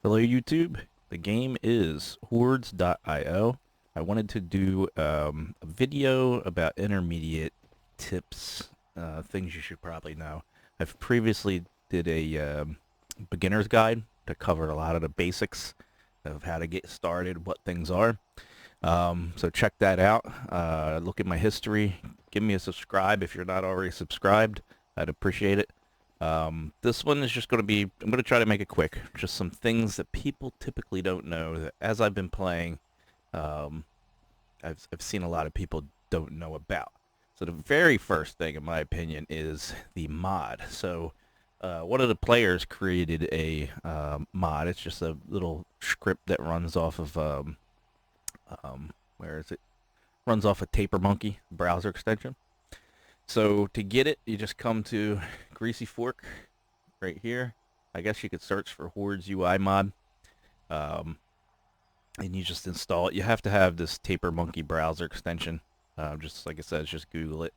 Hello YouTube, the game is hordes.io. I wanted to do a video about intermediate tips, things you should probably know. I've previously did a beginner's guide that covered a lot of the basics of how to get started, what things are. So check that out. Look at my history. Give me a subscribe if you're not already subscribed. I'd appreciate it. This one is just going to be, I'm going to try to make it quick. Just some things that people typically don't know that as I've been playing, um, I've seen a lot of people don't know about. So the very first thing, in my opinion, is the mod. So one of the players created a mod. It's just a little script that runs off of, where is it? Runs off a Taper Monkey browser extension. So to get it, you just come to Greasy Fork right here. I guess you could search for Hordes UI mod, um, and you just install it. You have to have this Taper Monkey browser extension. Just like I said, just Google it.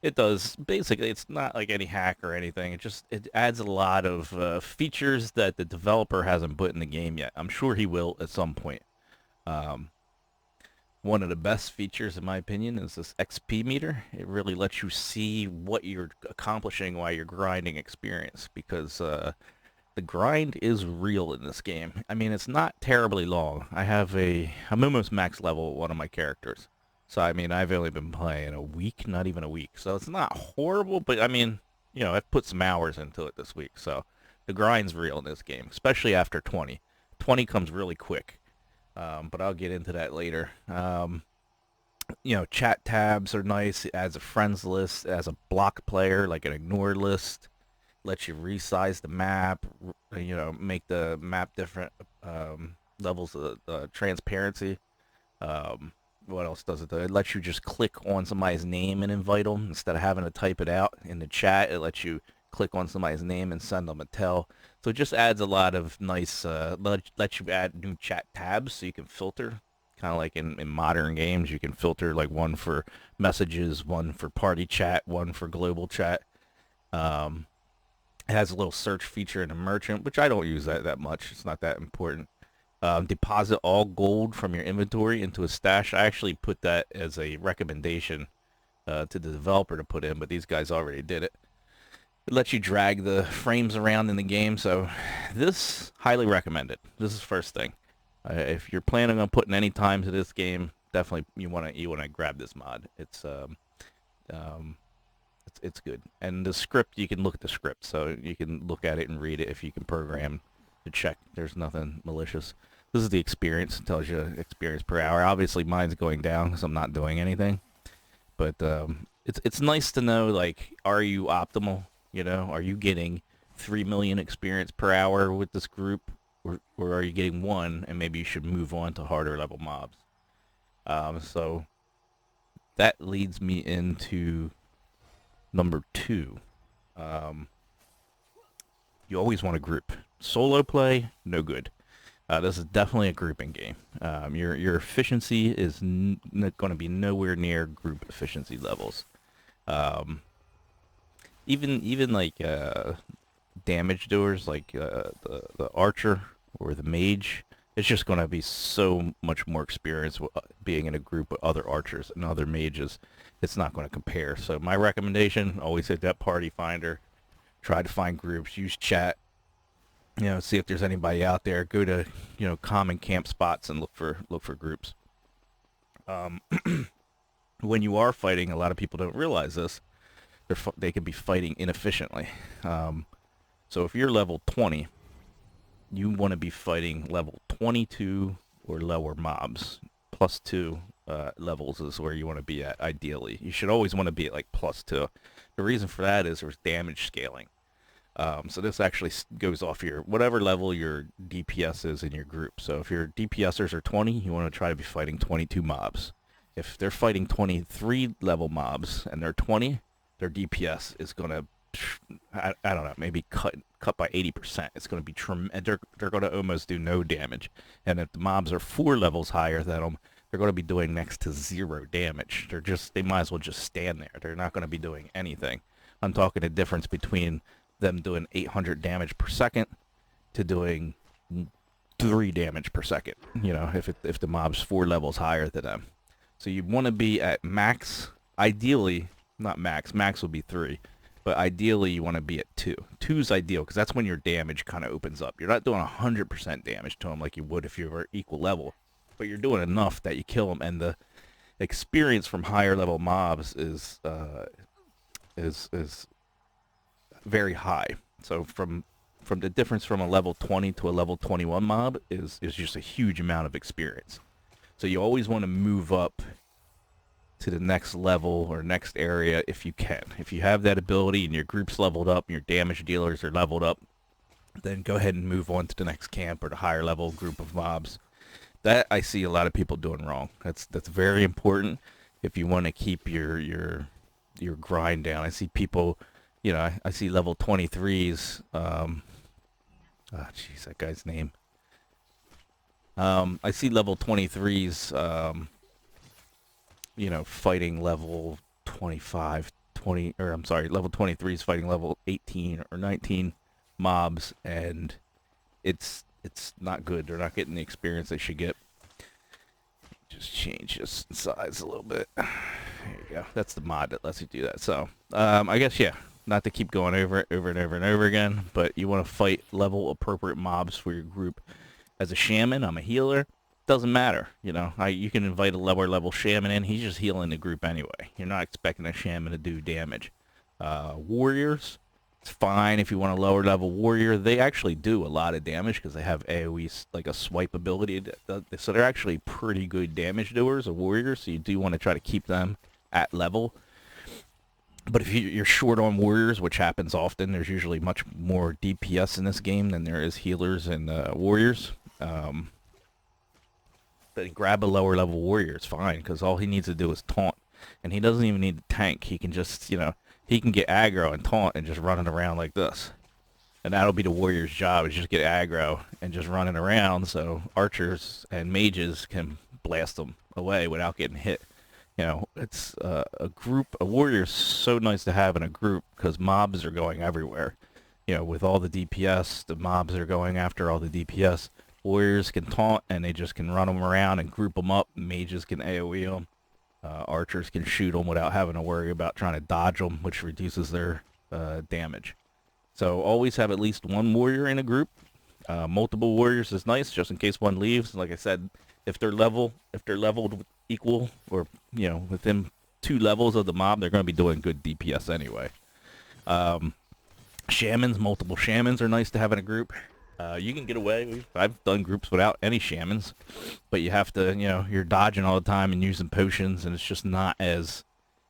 It does basically. It's not like any hack or anything. It adds a lot of features that the developer hasn't put in the game yet. I'm sure he will at some point. Um, One of the best features, in my opinion, is this XP meter. It really lets you see what you're accomplishing while you're grinding experience, because the grind is real in this game. I mean, it's not terribly long. I'm almost max level with one of my characters. So, I mean, I've only been playing a week, not even a week. So it's not horrible, but I mean, I've put some hours into it this week. So the grind's real in this game, especially after 20. 20 comes really quick. But I'll get into that later. Chat tabs are nice. It adds a friends list, as a block player, like an ignored list. Lets you resize the map, make the map different levels of transparency. What else does it do? It lets you just click on somebody's name and invite them instead of having to type it out in the chat. It lets you click on somebody's name and send them a tell. So it just adds a lot of nice, lets you add new chat tabs so you can filter. Kind of like in modern games, you can filter like one for messages, one for party chat, one for global chat. Um, it has a little search feature in the merchant, which I don't use that much. It's not that important. Deposit all gold from your inventory into a stash. I actually put that as a recommendation to the developer to put in, but these guys already did it. It lets you drag the frames around in the game, so this, highly recommended. This is first thing. If you're planning on putting any time to this game, definitely you wanna grab this mod. Um, it's good. And the script, you can look at the script, so you can look at it and read it if you can program to check. There's nothing malicious. This is the experience. It tells you experience per hour. Obviously, mine's going down because I'm not doing anything. But it's nice to know, like, are you optimal? Are you getting 3 million experience per hour with this group, or are you getting one, and maybe you should move on to harder level mobs? So that leads me into number two. Um, you always want to group. Solo play, no good. This is definitely a grouping game. Your efficiency is going to be nowhere near group efficiency levels. Um, even like damage doers, like the archer or the mage, it's just going to be so much more experience being in a group with other archers and other mages. It's not going to compare. So my recommendation: always hit that party finder. Try to find groups. Use chat. See if there's anybody out there. Go to common camp spots and look for groups. Um, when you are fighting, a lot of people don't realize this. They can be fighting inefficiently. Um, so if you're level 20, you want to be fighting level 22 or lower mobs. Plus 2 levels is where you want to be at, ideally. You should always want to be at like plus 2. The reason for that is there's damage scaling. So this actually goes off your whatever level your DPS is in your group. So if your DPSers are 20, you want to try to be fighting 22 mobs. If they're fighting 23 level mobs and they're 20, their DPS is going to, I don't know, maybe cut by 80%. It's going to be they're going to almost do no damage. And if the mobs are 4 levels higher than them, they're going to be doing next to 0 damage. They might as well just stand there. They're not going to be doing anything. I'm talking the difference between them doing 800 damage per second to doing 3 damage per second, you know, if the mob's 4 levels higher than them. So you want to be at max, ideally, not max, max would be 3, but ideally you want to be at 2. 2 is ideal because that's when your damage kind of opens up. You're not doing 100% damage to them like you would if you were equal level, but you're doing enough that you kill them, and the experience from higher level mobs is very high. So from the difference from a level 20 to a level 21 mob is just a huge amount of experience. So you always want to move up to the next level or next area if you can. If you have that ability and your group's leveled up and your damage dealers are leveled up, then go ahead and move on to the next camp or the higher level group of mobs. That I see a lot of people doing wrong. That's very important if you want to keep your grind down. I see people, you know, I see level 23s. Jeez, that guy's name. I see level 23s, you know, fighting level 25, 20, or I'm sorry, level 23s fighting level 18 or 19 mobs, and it's not good. They're not getting the experience they should get. Just change this size a little bit. There you go. That's the mod that lets you do that. So, I guess, yeah, not to keep going over it over and over and over again, but you want to fight level appropriate mobs for your group. As a shaman, I'm a healer. Doesn't matter, you know. You can invite a lower level shaman in. He's just healing the group anyway. You're not expecting a shaman to do damage. Warriors, it's fine if you want a lower level warrior. They actually do a lot of damage because they have AoE, like a swipe ability. So they're actually pretty good damage doers, a warrior. So you do want to try to keep them at level. But if you're short on warriors, which happens often, there's usually much more DPS in this game than there is healers and warriors. Then grab a lower level warrior, it's fine, because all he needs to do is taunt. And he doesn't even need to tank. He can just, you know, he can get aggro and taunt and just running around like this. And that'll be the warrior's job, is just get aggro and just running around so archers and mages can blast them away without getting hit. You know, it's a warrior's so nice to have in a group because mobs are going everywhere. You know, with all the DPS, the mobs are going after all the DPS. Warriors can taunt, and they just can run them around and group them up. Mages can AoE them. Archers can shoot them without having to worry about trying to dodge them, which reduces their damage. So always have at least one warrior in a group. Multiple warriors is nice, just in case one leaves. Like I said, if they're leveled equal, or, you know, within 2 levels of the mob, they're going to be doing good DPS anyway. Shamans, multiple shamans are nice to have in a group. You can get away. I've done groups without any shamans, but you have to, you know, you're dodging all the time and using potions, and it's just not as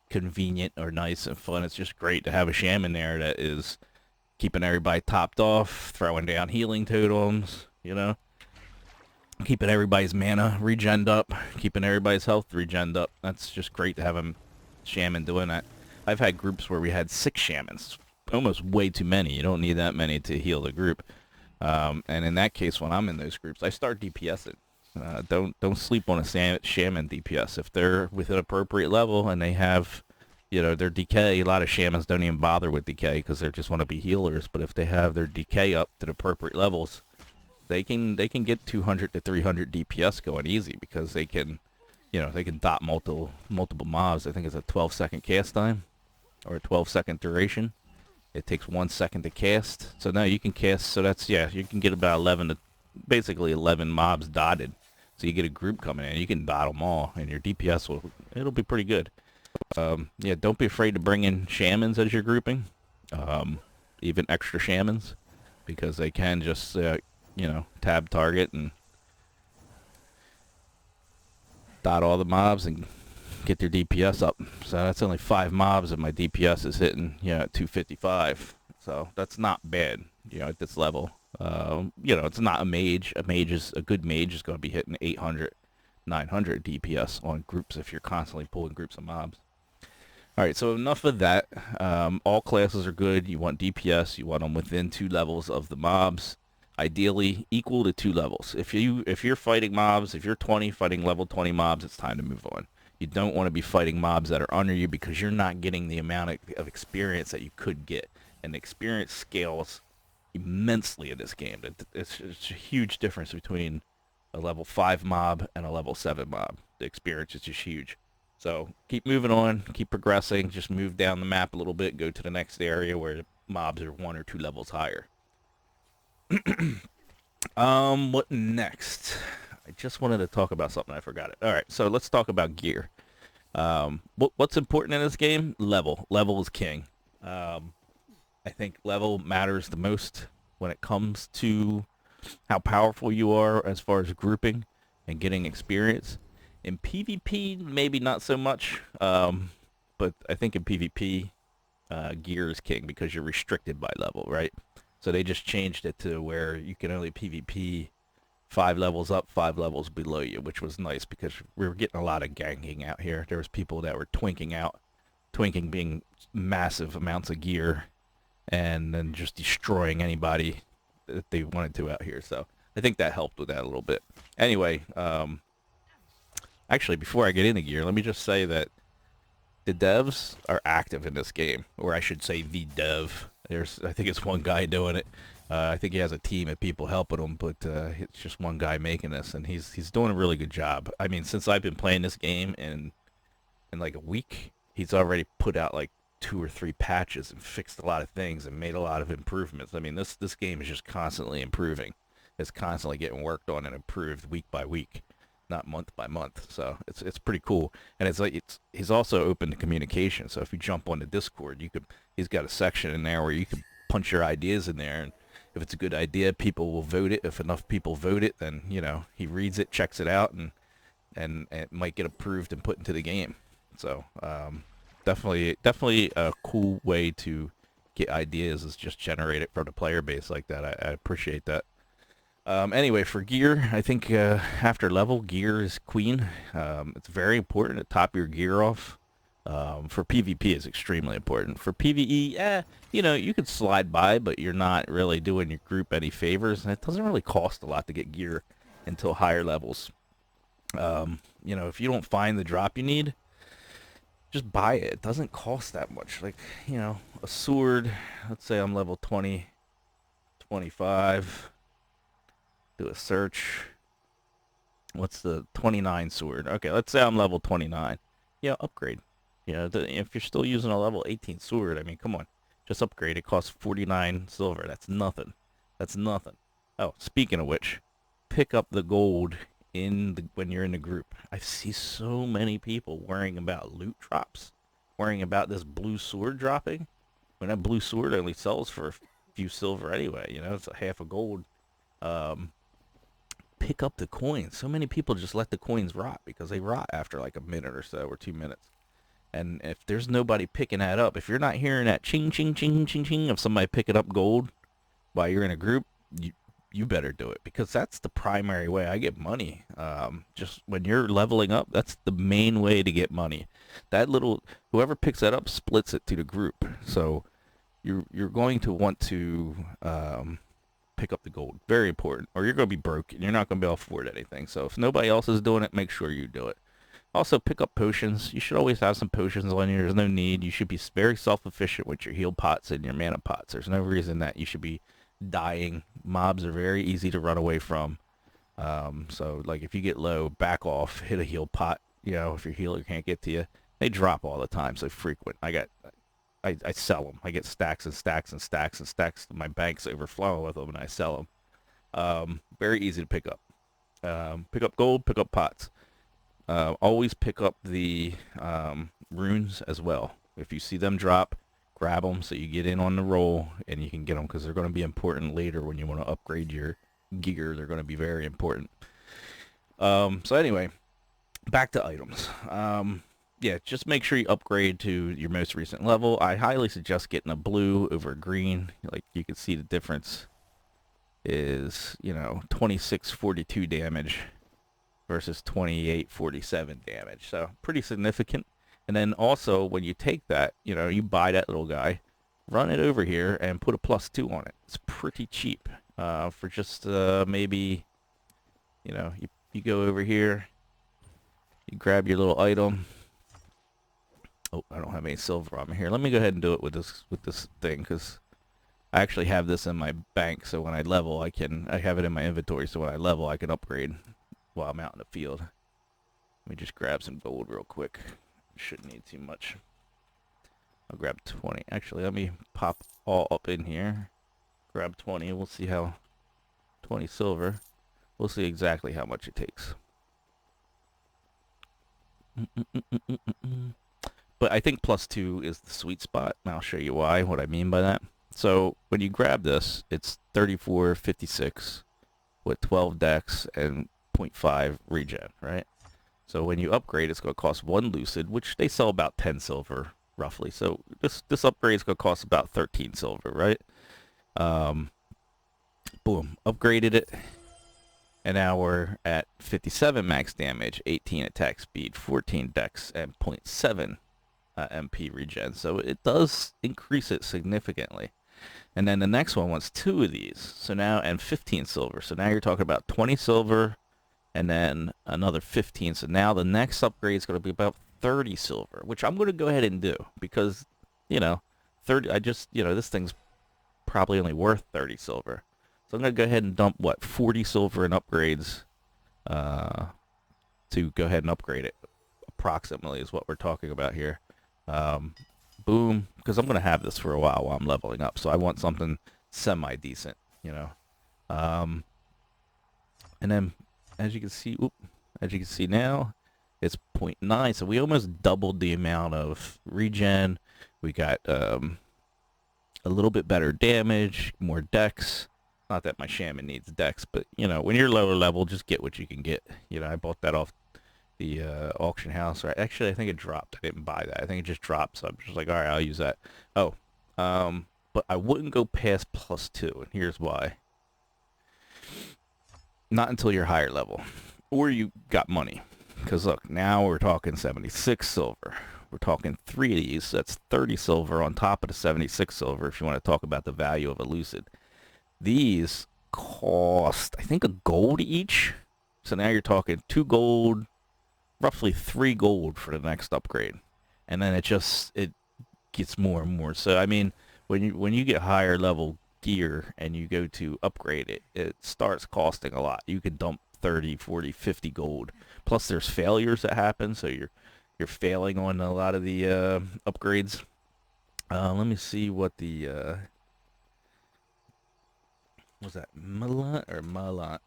convenient or nice and fun. It's just great to have a shaman there that is keeping everybody topped off, throwing down healing totems, you know, keeping everybody's mana regened up, keeping everybody's health regened up. That's just great to have a shaman doing that. I've had groups where we had 6 shamans, almost way too many. You don't need that many to heal the group. And in that case, when I'm in those groups, I start DPSing. Don't sleep on a shaman DPS. If they're with an appropriate level and they have, you know, their decay, a lot of shamans don't even bother with decay because they just want to be healers. But if they have their decay up to the appropriate levels, they can get 200 to 300 DPS going easy because they can, you know, they can dot multiple mobs. I think it's a 12-second cast time or a 12-second duration. It takes 1 second to cast. So now you can cast, so that's, yeah, you can get about 11 mobs dotted. So you get a group coming in, you can dot them all, and your DPS it'll be pretty good. Yeah, don't be afraid to bring in shamans as you're grouping. Even extra shamans, because they can just, you know, tab target and dot all the mobs and get their DPS up. So that's only 5 mobs and my DPS is hitting, you know, 255. So that's not bad, you know, at this level. You know, it's not a mage. A good mage is going to be hitting 800, 900 DPS on groups if you're constantly pulling groups of mobs. Alright, so enough of that. All classes are good. You want DPS. You want them within 2 levels of the mobs. Ideally, equal to 2 levels. If you're fighting mobs, if you're 20 fighting level 20 mobs, it's time to move on. You don't want to be fighting mobs that are under you because you're not getting the amount of experience that you could get. And the experience scales immensely in this game. It's a huge difference between a level 5 mob and a level 7 mob. The experience is just huge. So keep moving on, keep progressing, just move down the map a little bit, go to the next area where the mobs are 1 or 2 levels higher. What next? I just wanted to talk about something, I forgot it. Alright, so let's talk about gear. What's important in this game? Level. Level is king. I think level matters the most when it comes to how powerful you are as far as grouping and getting experience. In PvP, maybe not so much, but I think in PvP, gear is king because you're restricted by level, right? So they just changed it to where you can only PvP 5 levels up, 5 levels below you, which was nice because we were getting a lot of ganking out here. There was people that were twinking out, twinking being massive amounts of gear, and then just destroying anybody that they wanted to out here. So I think that helped with that a little bit. Anyway, actually, before I get into gear, let me just say that the devs are active in this game, or I should say the dev. I think it's one guy doing it. I think he has a team of people helping him, but it's just one guy making this, and he's doing a really good job. I mean, since I've been playing this game in like a week, he's already put out like 2 or 3 patches and fixed a lot of things and made a lot of improvements. I mean, this game is just constantly improving. It's constantly getting worked on and improved week by week, not month by month. So it's pretty cool. And he's also open to communication. So if you jump on the Discord, he's got a section in there where you can punch your ideas in there, and if it's a good idea, people will vote it. If enough people vote it, then he reads it, checks it out, and it might get approved and put into the game. So definitely a cool way to get ideas is just generate it from the player base like that. I appreciate that. Anyway, for gear, I think after level, gear is queen. It's very important to top your gear off. For PvP, it's extremely important. For PvE, you could slide by, but you're not really doing your group any favors, and it doesn't really cost a lot to get gear until higher levels. If you don't find the drop you need, just buy it. It doesn't cost that much. Like, a sword, let's say I'm level 20, 25, do a search. What's the 29 sword? Okay, let's say I'm level 29. Upgrade. If you're still using a level 18 sword, I mean, come on. Just upgrade. It costs 49 silver. That's nothing. That's nothing. Oh, speaking of which, pick up the gold when you're in the group. I see so many people worrying about loot drops, worrying about this blue sword dropping, when that blue sword only sells for a few silver anyway. It's a half a gold. Pick up the coins. So many people just let the coins rot because they rot after like a minute or so, or 2 minutes. And if there's nobody picking that up, if you're not hearing that ching ching ching ching ching of somebody picking up gold while you're in a group, you better do it, because that's the primary way I get money. Just when you're leveling up, that's the main way to get money. Whoever picks that up splits it to the group. So you're going to want to pick up the gold. Very important, or you're going to be broke and you're not going to be able to afford anything. So if nobody else is doing it, make sure you do it. Also, pick up potions. You should always have some potions on you. There's no need. You should be very self-efficient with your heal pots and your mana pots. There's no reason that you should be dying. Mobs are very easy to run away from. So, like, if you get low, back off, hit a heal pot. If your healer can't get to you, they drop all the time, so frequent. I sell them. I get stacks and stacks and stacks and stacks. My bank's overflowing with them, and I sell them. Very easy to pick up. Pick up gold, pick up pots. Always pick up the runes as well. If you see them drop, grab them so you get in on the roll and you can get them, because they're going to be important later when you want to upgrade your gear. They're going to be very important. So anyway, back to items. Just make sure you upgrade to your most recent level. I highly suggest getting a blue over a green. Like, you can see the difference is, 2642 damage versus 2847 damage. So pretty significant. And then also, when you take that, you buy that little guy, run it over here and put a +2 on it. It's pretty cheap for just maybe, you go over here, you grab your little item. Oh, I don't have any silver on me here. Let me go ahead and do it with this thing, because I actually have this in my bank, so when I level, I have it in my inventory, so when I level, I can upgrade while I'm out in the field. Let me just grab some gold real quick. Shouldn't need too much. I'll grab 20. Actually, let me pop all up in here. Grab 20. We'll see how 20 silver. We'll see exactly how much it takes. But I think +2 is the sweet spot, and I'll show you why, what I mean by that. So when you grab this, it's 34.56 with 12 dex and 0.5 regen, right? So when you upgrade, it's going to cost 1 lucid, which they sell about 10 silver, roughly. So this upgrade is going to cost about 13 silver, right? Boom, upgraded it. And now we're at 57 max damage, 18 attack speed, 14 dex, and 0.7 MP regen. So it does increase it significantly. And then the next one wants 2 of these. So now, and 15 silver. So now you're talking about 20 silver and then another 15. So now the next upgrade is going to be about 30 silver, which I'm going to go ahead and do because, 30, this thing's probably only worth 30 silver. So I'm going to go ahead and dump, 40 silver in upgrades to go ahead and upgrade it. Approximately is what we're talking about here. Boom, because I'm going to have this for a while I'm leveling up. So I want something semi-decent, And then, as you can see now, it's 0.9. So we almost doubled the amount of regen. We got a little bit better damage, more dex. Not that my shaman needs dex, but, when you're lower level, just get what you can get. I bought that off the auction house. Right? Actually, I think it dropped. I didn't buy that. I think it just dropped, so I'm just like, all right, I'll use that. Oh, but I wouldn't go past +2, and here's why. Not until you're higher level, or you got money. Because look, now we're talking 76 silver. We're talking 3 of these. That's 30 silver on top of the 76 silver if you want to talk about the value of a lucid. These cost, I think, a gold each. So now you're talking 2 gold, roughly 3 gold for the next upgrade. And then it gets more and more. So, I mean, when you get higher level gear and you go to upgrade it, it starts costing a lot. You can dump 30, 40, 50 gold. Plus there's failures that happen, so you're failing on a lot of the upgrades. Let me see what the was that Malat or Malat?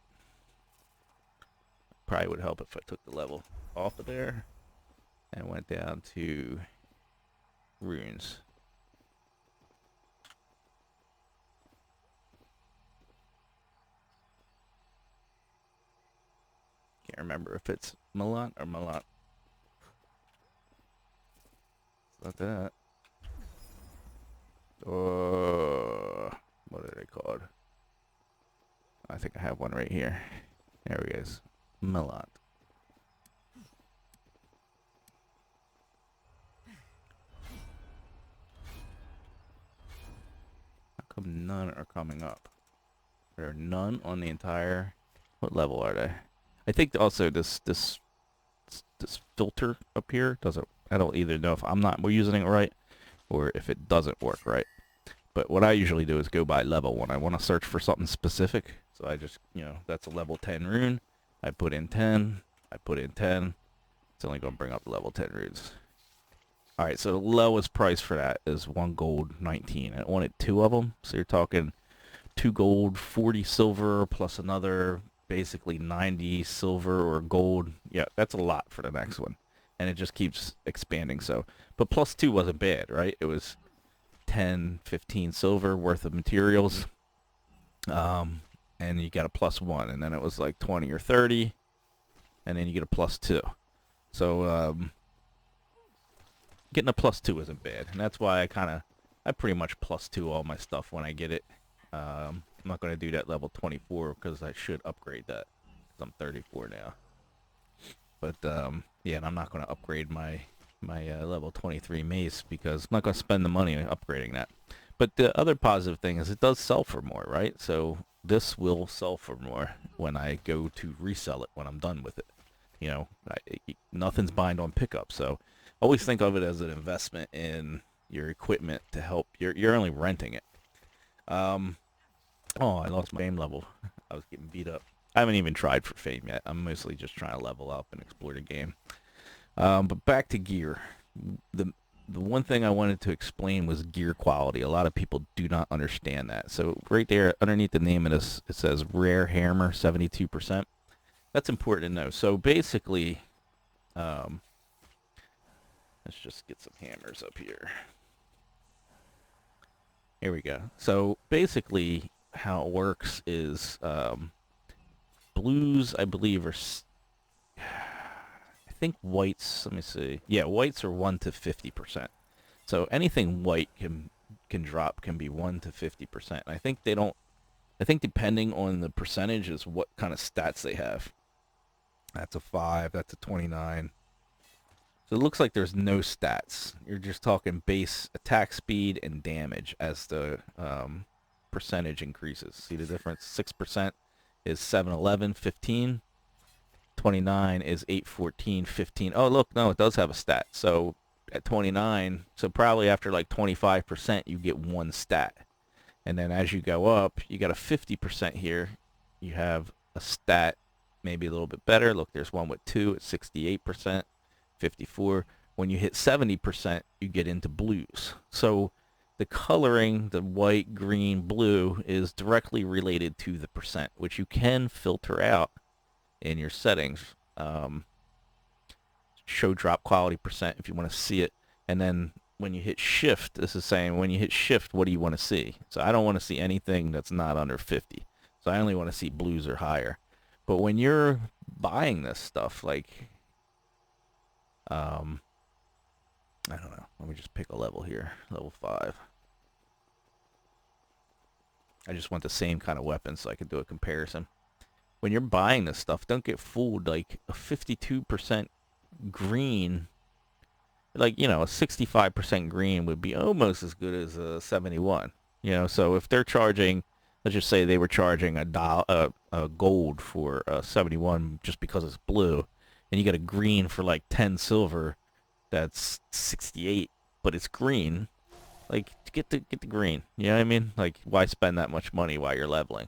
Probably would help if I took the level off of there and went down to runes. Can't remember if it's Malat or Malat. It's not that. What are they called? I think I have one right here. There he is. Malat. How come none are coming up? There are none on the entire... What level are they? I think also this filter up here doesn't... I don't either know if I'm not using it right or if it doesn't work right. But what I usually do is go by level when I want to search for something specific. So I just, that's a level 10 rune. I put in 10. I put in 10. It's only going to bring up level 10 runes. Alright, so the lowest price for that is 1 gold, 19. I wanted 2 of them. So you're talking 2 gold, 40 silver, plus another basically 90 silver or gold. Yeah, that's a lot for the next one. And it just keeps expanding. So, but +2 wasn't bad, right? It was 10, 15 silver worth of materials. And you got a +1, and then it was like 20 or 30, and then you get a +2. So getting a +2 isn't bad, and that's why I pretty much +2 all my stuff when I get it. I'm not going to do that level 24 because I should upgrade that because I'm 34 now. But yeah, and I'm not going to upgrade my level 23 mace because I'm not going to spend the money upgrading that. But the other positive thing is it does sell for more, right? So this will sell for more when I go to resell it when I'm done with it. Nothing's bind on pickup, so always think of it as an investment in your equipment to help. You're only renting it. Um, oh, I lost my fame level. I was getting beat up. I haven't even tried for fame yet. I'm mostly just trying to level up and explore the game. But back to gear. The the one thing I wanted to explain was gear quality. A lot of people do not understand that. So right there underneath the name of this, it says rare hammer, 72%. That's important to know. So basically, um, let's just get some hammers up here. Here we go. So basically, how it works is blues, I believe, are. I think whites. Let me see. Yeah, whites are 1 to 50%. So anything white can drop can be 1 to 50%. I think they don't. I think depending on the percentage is what kind of stats they have. That's a 5. That's a 29. So it looks like there's no stats. You're just talking base attack speed and damage as the percentage increases. See the difference? 6% is 7, 11, 15. 29 is 8, 14, 15. Oh, look, no, it does have a stat. So at 29, so probably after like 25%, you get one stat. And then as you go up, you got a 50% here. You have a stat maybe a little bit better. Look, there's one with 2 at 68%, 54. When you hit 70%, you get into blues. So the coloring, the white, green, blue, is directly related to the percent, which you can filter out in your settings. Show drop quality percent if you want to see it. And then when you hit shift, this is saying when you hit shift, what do you want to see? So I don't want to see anything that's not under 50. So I only want to see blues or higher. But when you're buying this stuff, like, I don't know. Let me just pick a level here. Level 5. I just want the same kind of weapon so I can do a comparison. When you're buying this stuff, don't get fooled. Like a 52% green, like, you know, a 65% green would be almost as good as a 71. You know, so if they're charging, let's just say they were charging a gold for a 71 just because it's blue, and you get a green for like 10 silver, that's 68, but it's green. Like, get the green. You know what I mean? Like, why spend that much money while you're leveling?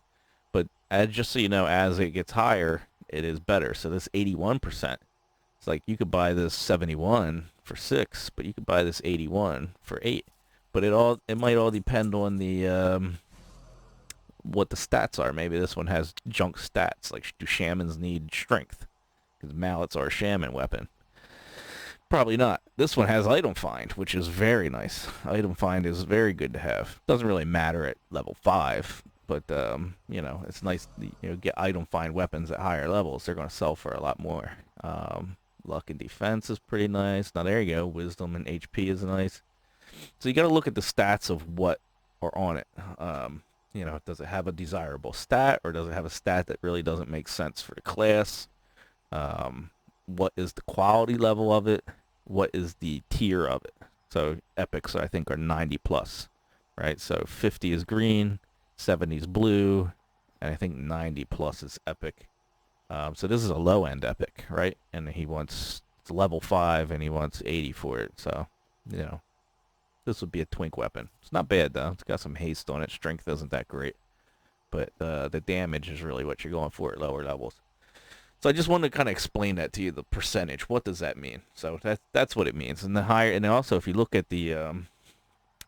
But just so you know, as it gets higher, it is better. So this 81%, it's like you could buy this 71 for 6, but you could buy this 81 for 8. But it might all depend on the what the stats are. Maybe this one has junk stats. Like, do shamans need strength? Because mallets are a shaman weapon. Probably not. This one has item find, which is very nice. Item find is very good to have. Doesn't really matter at level 5, but you know, it's nice to, you know, get item find weapons at higher levels. They're going to sell for a lot more. Luck and defense is pretty nice. Now there you go. Wisdom and HP is nice. So you got to look at the stats of what are on it. You know, does it have a desirable stat, or does it have a stat that really doesn't make sense for the class? What is the quality level of it? What is the tier of it? So epics, I think, are 90 plus, right? So 50 is green, 70 is blue, and I think 90 plus is epic. So this is a low end epic, right? And he wants, it's level 5 and he wants 80 for it. So, you know, this would be a twink weapon. It's not bad though. It's got some haste on it. Strength isn't that great, but the damage is really what you're going for at lower levels. So I just wanted to kind of explain that to you, the percentage. What does that mean? So that's what it means. And the higher, and also if you look at the,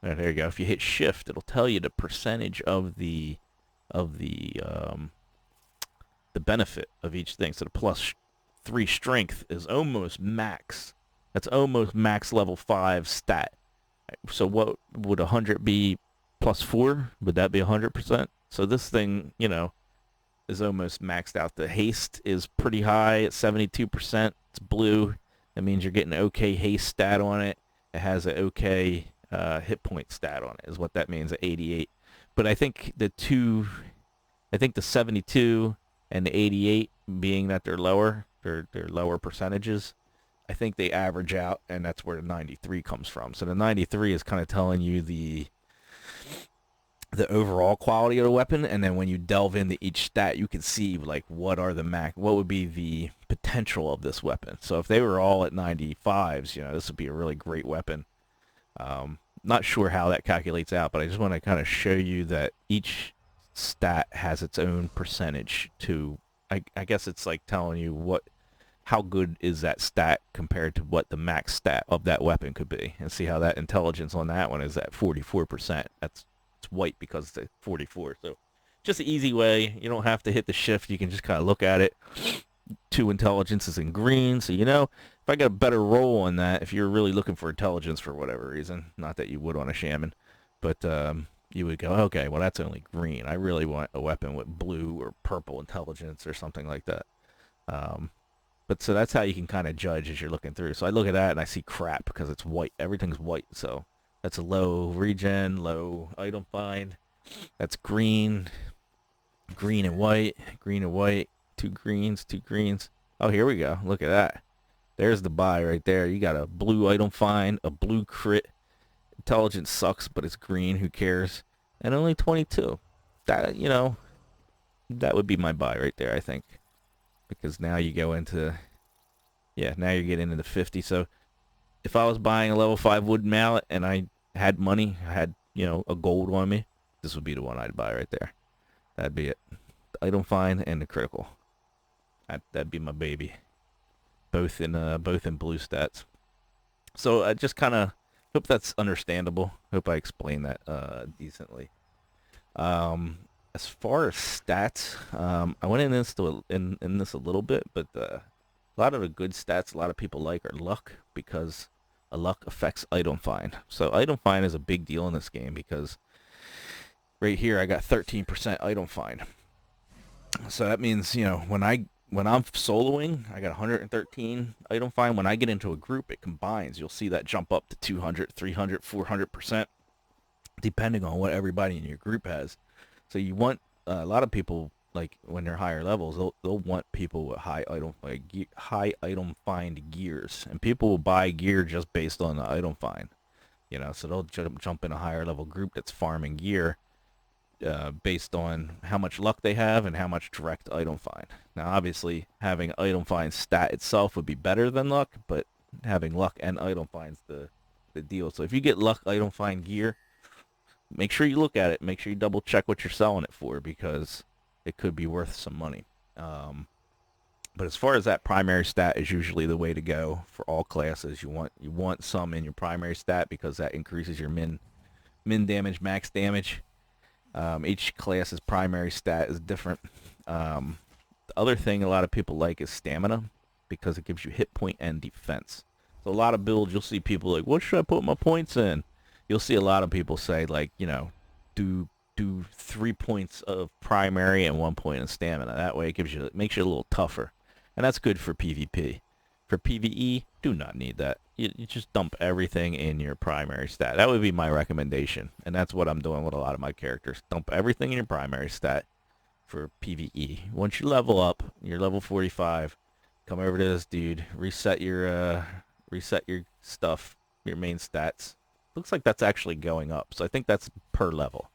there you go. If you hit shift, it'll tell you the percentage of the benefit of each thing. So the +3 strength is almost max. That's almost max level 5 stat. So what would 100 be +4? Would that be 100%? So this thing, you know, is almost maxed out. The haste is pretty high at 72%. It's blue. That means you're getting an okay haste stat on it. It has an okay hit point stat on it, is what that means at 88. But I think the 72 and the 88, being that they're lower, they're lower percentages, I think they average out, and that's where the 93 comes from. So the 93 is kind of telling you the overall quality of the weapon, and then when you delve into each stat, you can see like what would be the potential of this weapon. So if they were all at 95s, you know, this would be a really great weapon. Not sure how that calculates out, but I just want to kind of show you that each stat has its own percentage to, I guess it's like telling you how good is that stat compared to what the max stat of that weapon could be, and see how that intelligence on that one is at 44%. It's white because it's 44. So just an easy way. You don't have to hit the shift. You can just kind of look at it. 2 intelligence is in green, so if I got a better roll on that, if you're really looking for intelligence for whatever reason, not that you would on a shaman, but you would go, okay, well, that's only green. I really want a weapon with blue or purple intelligence or something like that. But so that's how you can kind of judge as you're looking through. So I look at that and I see crap because it's white. Everything's white. So that's a low regen, low item find. That's green, green and white, 2 greens, 2 greens. Oh, here we go. Look at that. There's the buy right there. You got a blue item find, a blue crit. Intelligence sucks, but it's green. Who cares? And only 22. That, that would be my buy right there, I think. Because now you go into, now you're getting into the 50. So if I was buying a level 5 wooden mallet and I had money, I had, a gold on me, this would be the one I'd buy right there. That'd be it. The item find and the critical. That'd be my baby. Both in blue stats. So I just kind of hope that's understandable. Hope I explained that decently. As far as stats, I went in this a little bit, but a lot of the good stats a lot of people like are luck, because luck affects item find. So item find is a big deal in this game because right here I got 13% item find. So that means, when I'm soloing, I got 113 item find. When I get into a group, it combines. You'll see that jump up to 200, 300, 400%, depending on what everybody in your group has. So you want a lot of people, like when they're higher levels, they'll want people with high item find gears, and people will buy gear just based on the item find. So they'll jump in a higher level group that's farming gear based on how much luck they have and how much direct item find. Now, obviously, having item find stat itself would be better than luck, but having luck and item find's the deal. So if you get luck item find gear, make sure you look at it. Make sure you double check what you're selling it for, because it could be worth some money. But as far as that primary stat is usually the way to go for all classes. You want some in your primary stat because that increases your min damage, max damage. Each class's primary stat is different. The other thing a lot of people like is stamina, because it gives you hit point and defense. So a lot of builds, you'll see people like, what should I put my points in? You'll see a lot of people say, like, do 3 points of primary and 1 point of stamina. That way it makes you a little tougher. And that's good for PvP. For PvE, do not need that. You just dump everything in your primary stat. That would be my recommendation. And that's what I'm doing with a lot of my characters. Dump everything in your primary stat for PvE. Once you level up, you're level 45, come over to this dude, reset your stuff, your main stats. Looks like that's actually going up. So I think that's per level.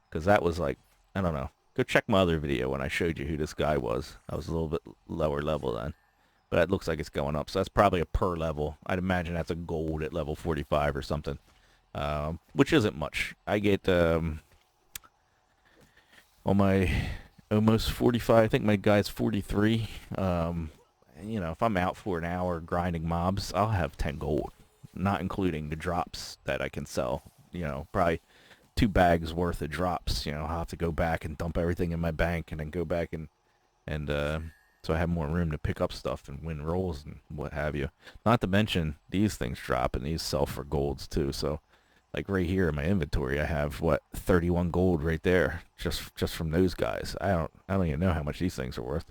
Because that was like, I don't know. Go check my other video when I showed you who this guy was. I was a little bit lower level then. But it looks like it's going up. So that's probably a per level. I'd imagine that's a gold at level 45 or something. Which isn't much. I get, on my almost 45, I think my guy's 43. If I'm out for an hour grinding mobs, I'll have 10 gold. Not including the drops that I can sell. Probably 2 bags worth of drops. I'll have to go back and dump everything in my bank and then go back and so I have more room to pick up stuff and win rolls and what have you. Not to mention these things drop and these sell for golds too. So like right here in my inventory, I have 31 gold right there just from those guys. I don't even know how much these things are worth.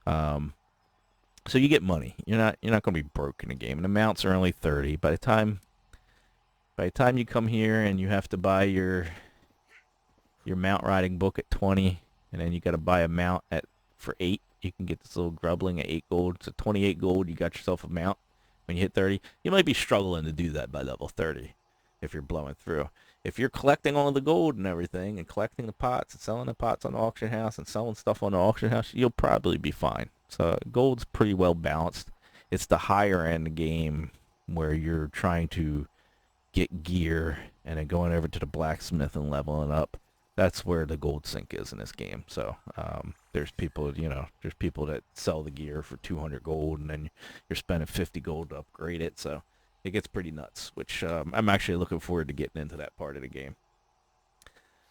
So you get money. You're not going to be broke in the game. And the mounts are only 30. By the time you come here and you have to buy your mount riding book at 20, and then you got to buy a mount for 8, you can get this little grubling at 8 gold. So 28 gold, you got yourself a mount. When you hit 30, you might be struggling to do that by level 30 if you're blowing through. If you're collecting all the gold and everything and collecting the pots and selling the pots on the auction house and selling stuff on the auction house, you'll probably be fine. So gold's pretty well balanced. It's the higher end game where you're trying to get gear, and then going over to the blacksmith and leveling up. That's where the gold sink is in this game. So there's people, there's people that sell the gear for 200 gold, and then you're spending 50 gold to upgrade it. So it gets pretty nuts, which I'm actually looking forward to getting into that part of the game.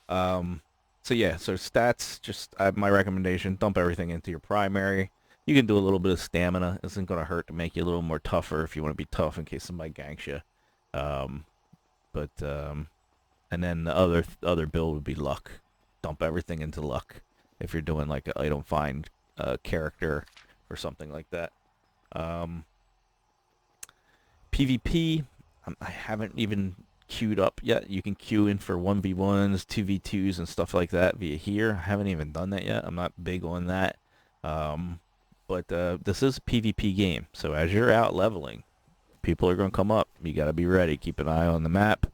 So yeah, so stats, just my recommendation, dump everything into your primary. You can do a little bit of stamina. It isn't going to hurt to make you a little more tougher if you want to be tough in case somebody ganks you. And then the other build would be luck. Dump everything into luck if you're doing like an item find character or something like that. PvP, I haven't even queued up yet. You can queue in for 1v1s, 2v2s, and stuff like that via here. I haven't even done that yet. I'm not big on that. But this is a PvP game, so as you're out leveling, people are going to come up. You got to be ready. Keep an eye on the map.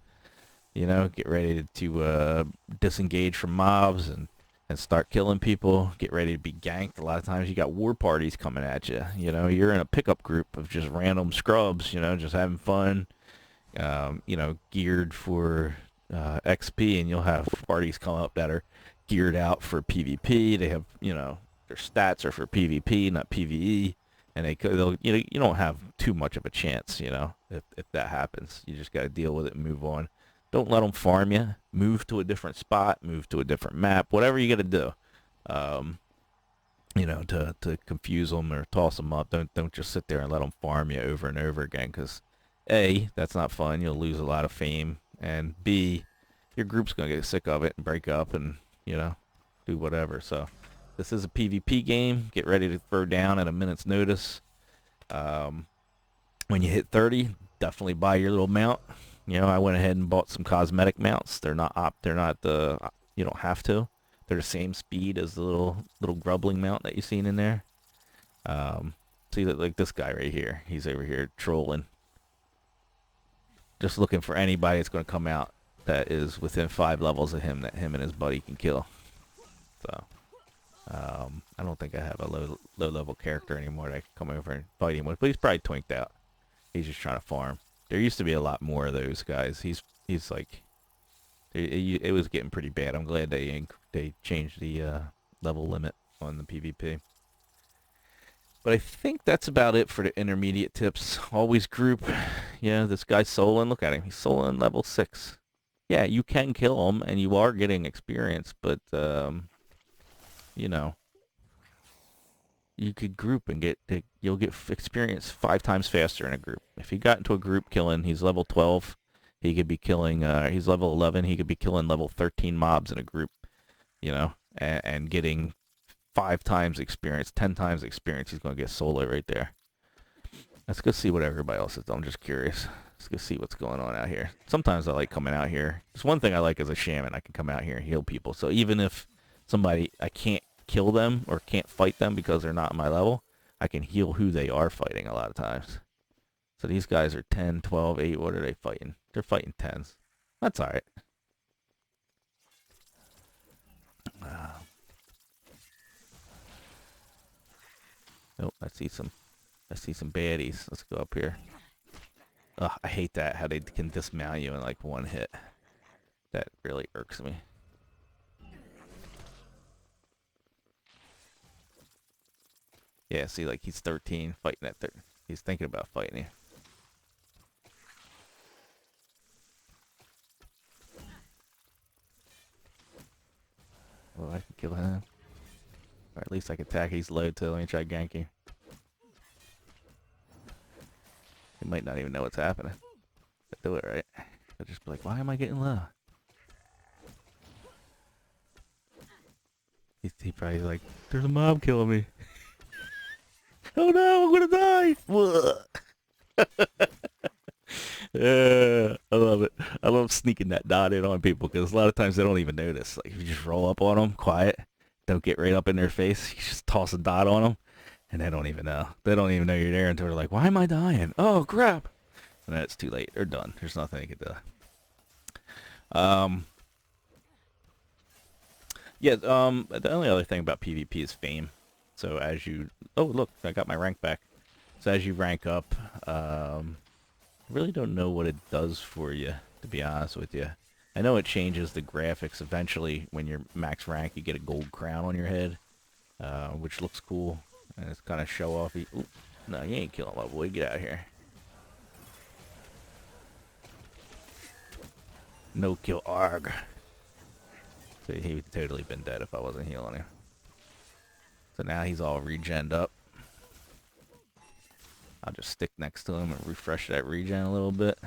Get ready to disengage from mobs and start killing people. Get ready to be ganked. A lot of times you got war parties coming at you. You're in a pickup group of just random scrubs, just having fun, geared for XP, and you'll have parties come up that are geared out for PvP. They have, their stats are for PvP, not PvE, and they'll, you don't have too much of a chance, if that happens. You just got to deal with it and move on. Don't let them farm you. Move to a different spot. Move to a different map. Whatever you got to do, to confuse them or toss them up. Don't just sit there and let them farm you over and over again, because A, that's not fun. You'll lose a lot of fame, and B, your group's gonna get sick of it and break up and do whatever. So this is a PvP game. Get ready to throw down at a minute's notice. When you hit 30, definitely buy your little mount. I went ahead and bought some cosmetic mounts. They're not you don't have to. They're the same speed as the little grubbling mount that you've seen in there. See that, like this guy right here. He's over here trolling. Just looking for anybody that's going to come out that is within 5 levels of him that him and his buddy can kill. So I don't think I have a low level character anymore that I can come over and fight him with, but he's probably twinked out. He's just trying to farm. There used to be a lot more of those guys. He's like, it was getting pretty bad. I'm glad they changed the level limit on the PvP. But I think that's about it for the intermediate tips. Always group. This guy's soloing. Look at him. He's soloing level 6. Yeah, you can kill him, and you are getting experience, but you could group and you'll get experience 5 times faster in a group. If he got into a group killing, he's level 12. He could be killing. He's level 11. He could be killing level 13 mobs in a group. And getting 5 times experience, 10 times experience. He's gonna get solo right there. Let's go see what everybody else is. I'm just curious. Let's go see what's going on out here. Sometimes I like coming out here. There's one thing I like as a shaman. I can come out here and heal people. So even if I can't kill them or can't fight them because they're not my level, I can heal who they are fighting a lot of times. So these guys are 10, 12, 8. What are they fighting? They're fighting 10s. That's alright. Nope, I see some baddies. Let's go up here. Ugh, I hate that, how they can dismount you in like one hit. That really irks me. Yeah, see, like he's 13, fighting at 30. He's thinking about fighting you. Well, I can kill him. Or at least I can attack. He's low too. Let me try ganking. He might not even know what's happening. But do it right. He'll just be like, why am I getting low? He probably like, there's a mob killing me. Oh no, I'm gonna die! Yeah, I love it. I love sneaking that dot in on people because a lot of times they don't even notice. Like if you just roll up on them, quiet, don't get right up in their face. You just toss a dot on them, and they don't even know. They don't even know you're there until they're like, "Why am I dying? Oh crap!" And then it's too late. They're done. There's nothing they can do. The only other thing about PvP is fame. So as you, oh look, I got my rank back. So as you rank up, really don't know what it does for you, to be honest with you. I know it changes the graphics eventually. When you're max rank, you get a gold crown on your head, which looks cool. And it's kind of show offy. Ooh, no, you ain't killing my boy. Get out of here. No kill arg. So he would totally been dead if I wasn't healing him. So now he's all regened up. I'll just stick next to him and refresh that regen a little bit.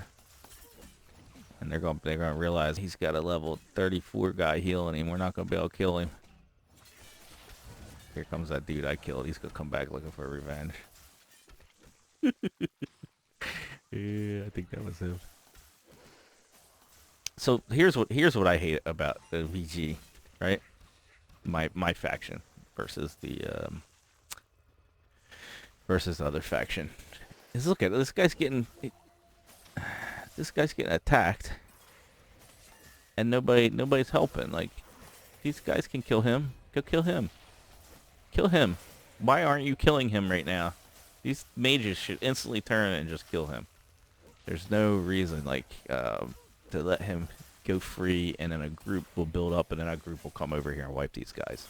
And they're gonna realize he's got a level 34 guy healing him. We're not gonna be able to kill him. Here comes that dude I killed. He's gonna come back looking for revenge. Yeah, I think that was him. So here's what I hate about the VG, right? My faction versus the other faction. Is look at this guy's getting attacked, and nobody's helping. Like, these guys can kill him. Go kill him. Kill him. Why aren't you killing him right now? These mages should instantly turn and just kill him. There's no reason, like, to let him go free, and then a group will build up, and then a group will come over here and wipe these guys.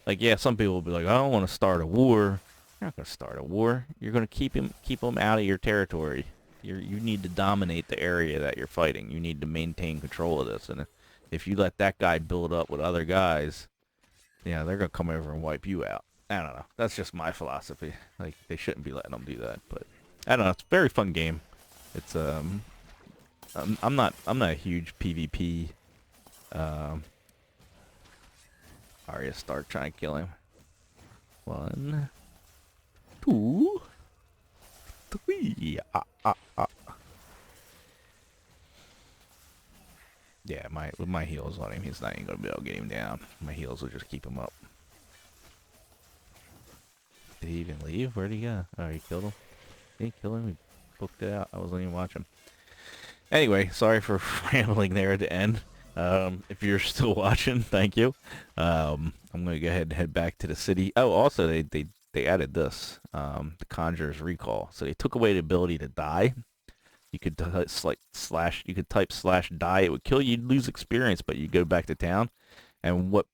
Like, yeah, some people will be like, I don't want to start a war. You're not going to start a war. You're going to keep him out of your territory. You need to dominate the area that you're fighting. You need to maintain control of this. And if you let that guy build up with other guys, yeah, they're going to come over and wipe you out. I don't know. That's just my philosophy. Like, they shouldn't be letting them do that. But I don't know. It's a very fun game. It's I'm not a huge PvP. Arya start trying to kill him. 1, 2, 3. Yeah, with my heals on him, he's not even gonna be able to get him down. My heals will just keep him up. Did he even leave? Where'd he go? Oh, he killed him. Did he kill him? He booked it out. I wasn't even watching. Anyway, sorry for rambling there at the end. If you're still watching, thank you. I'm gonna go ahead and head back to the city. Oh, also they added this, the Conjurer's Recall. So they took away the ability to die. You could type slash die. It would kill you. You'd lose experience, but you'd go back to town. And what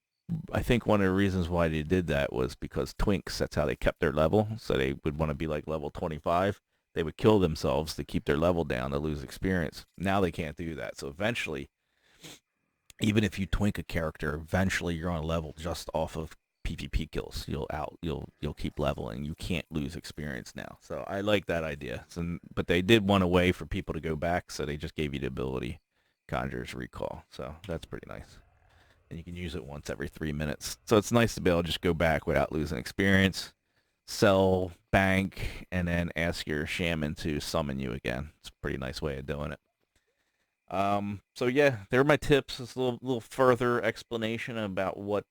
I think one of the reasons why they did that was because twinks, that's how they kept their level. So they would want to be like level 25. They would kill themselves to keep their level down to lose experience. Now they can't do that. So eventually, even if you twink a character, eventually you're on a level just off of PvP kills. You'll keep leveling. You can't lose experience now. So I like that idea. But they did want a way for people to go back, so they just gave you the ability, Conjurer's Recall. So that's pretty nice. And you can use it once every 3 minutes. So it's nice to be able to just go back without losing experience, sell, bank, and then ask your shaman to summon you again. It's a pretty nice way of doing it. So yeah, there are my tips. It's a little further explanation about what's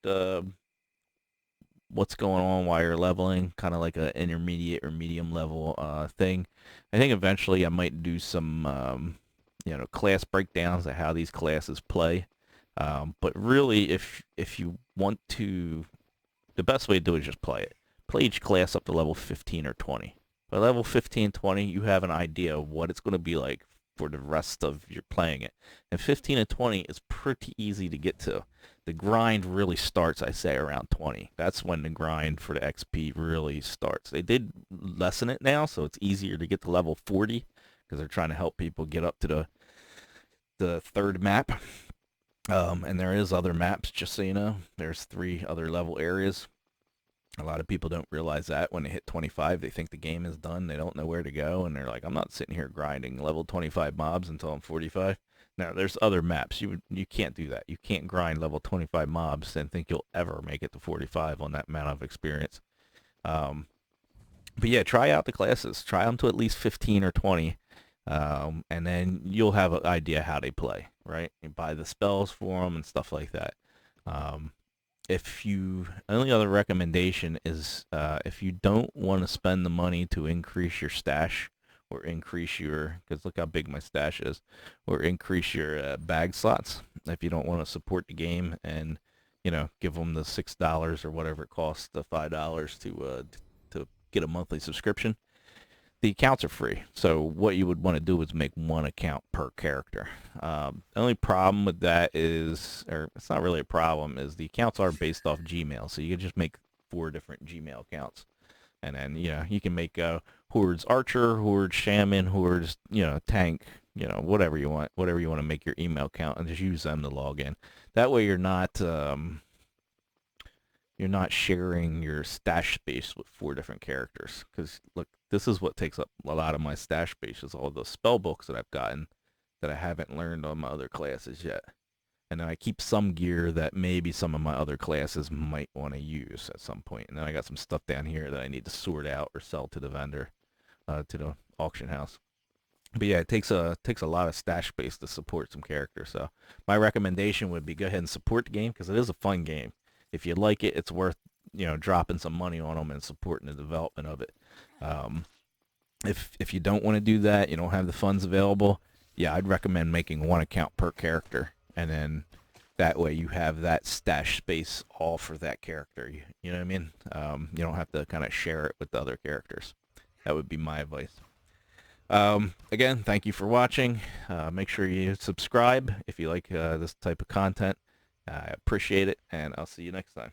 going on while you're leveling, kind of like an intermediate or medium level thing. I think eventually I might do some class breakdowns of how these classes play. But really, if you want to, the best way to do it is just play it. Play each class up to level 15 or 20. By level 15, 20, you have an idea of what it's going to be like for the rest of your playing it. And 15 and 20 is pretty easy to get to. The grind really starts, I say, around 20. That's when the grind for the XP really starts. They did lessen it now, so it's easier to get to level 40 because they're trying to help people get up to the third map. And there is other maps, just so you know. There's 3 other level areas. A lot of people don't realize that when they hit 25, they think the game is done. They don't know where to go, and they're like, I'm not sitting here grinding level 25 mobs until I'm 45. Now, there's other maps. You can't do that. You can't grind level 25 mobs and think you'll ever make it to 45 on that amount of experience. But yeah, try out the classes. Try them to at least 15 or 20. And then you'll have an idea how they play, right? You buy the spells for them and stuff like that. Only other recommendation is if you don't want to spend the money to increase your stash or increase because look how big my stash is, or increase your bag slots. If you don't want to support the game and give them the $6 or whatever it costs, the $5 to get a monthly subscription. the accounts are free. So what you would want to do is make one account per character. The only problem with that is, or it's not really a problem, is the accounts are based off Gmail. So you can just make 4 different Gmail accounts. And then, you can make Horde's Archer, Horde's Shaman, Horde's, Tank, whatever you want to make your email account, and just use them to log in. That way you're not sharing your stash space with 4 different characters. Because, look, this is what takes up a lot of my stash space, is all the spell books that I've gotten that I haven't learned on my other classes yet. And then I keep some gear that maybe some of my other classes might want to use at some point. And then I got some stuff down here that I need to sort out or sell to the vendor, to the auction house. But yeah, it takes a lot of stash space to support some characters. So my recommendation would be go ahead and support the game, because it is a fun game. If you like it, it's worth dropping some money on them and supporting the development of it. If you don't want to do that, you don't have the funds available, yeah, I'd recommend making 1 account per character. And then that way you have that stash space all for that character. You know what I mean? You don't have to kind of share it with the other characters. That would be my advice. Again, thank you for watching. Make sure you subscribe if you like this type of content. I appreciate it, and I'll see you next time.